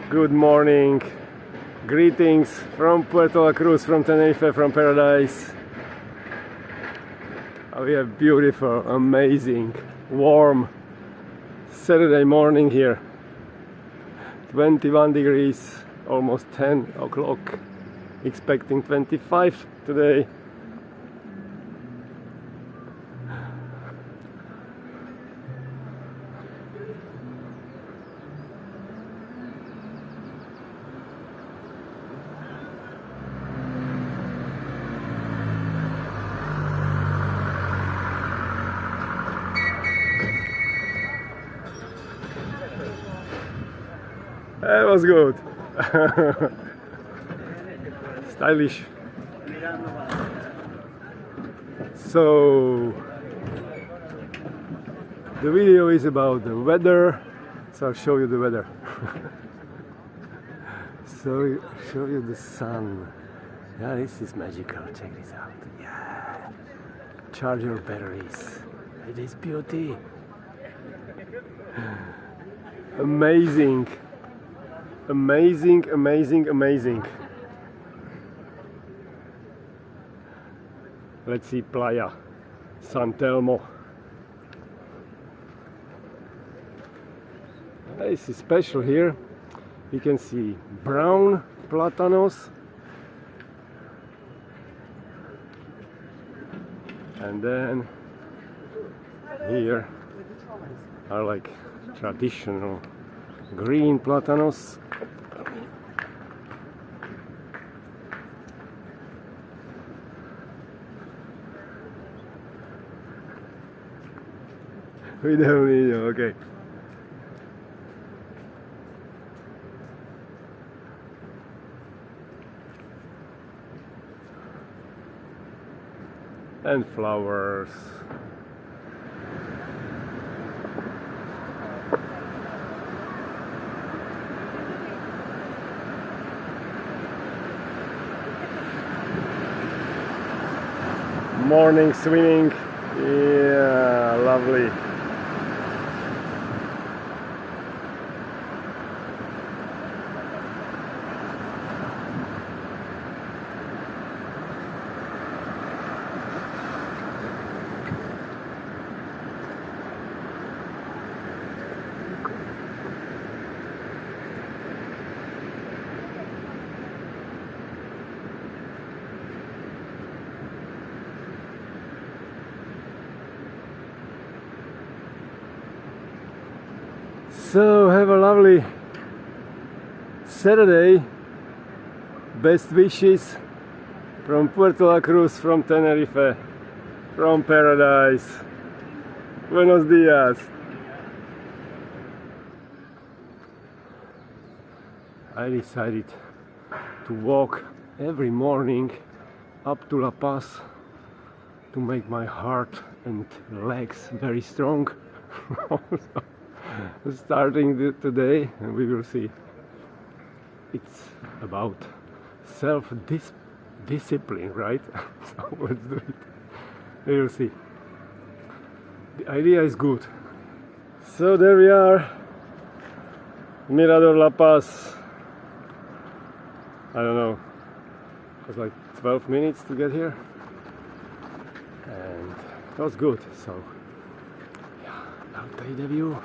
Good morning, greetings from Puerto La Cruz, from Tenerife, from paradise. We have beautiful, amazing, warm Saturday morning here. 21 degrees, almost 10 o'clock, expecting 25 today. That was good. Stylish. So the video is about the weather, so I'll show you the weather. So show you the sun. Yeah, this is magical. Check this out. Yeah, charge your batteries. It is beauty. Amazing. Amazing, amazing, amazing. Let's see Playa Santelmo. This is special here. You can see brown platanos, and then here are like traditional green platanos. Video, okay. And flowers. Morning swimming. Yeah, lovely. So have a lovely Saturday. Best wishes from Puerto La Cruz, from Tenerife, from paradise. Buenos dias. I decided to walk every morning up to La Paz to make my heart and legs very strong. Starting today, and we will see. It's about self-discipline, right? So let's do it. We will see. The idea is good. So there we are, Mirador La Paz. I don't know, it was like 12 minutes to get here, and that was good. So yeah, I'll take the view.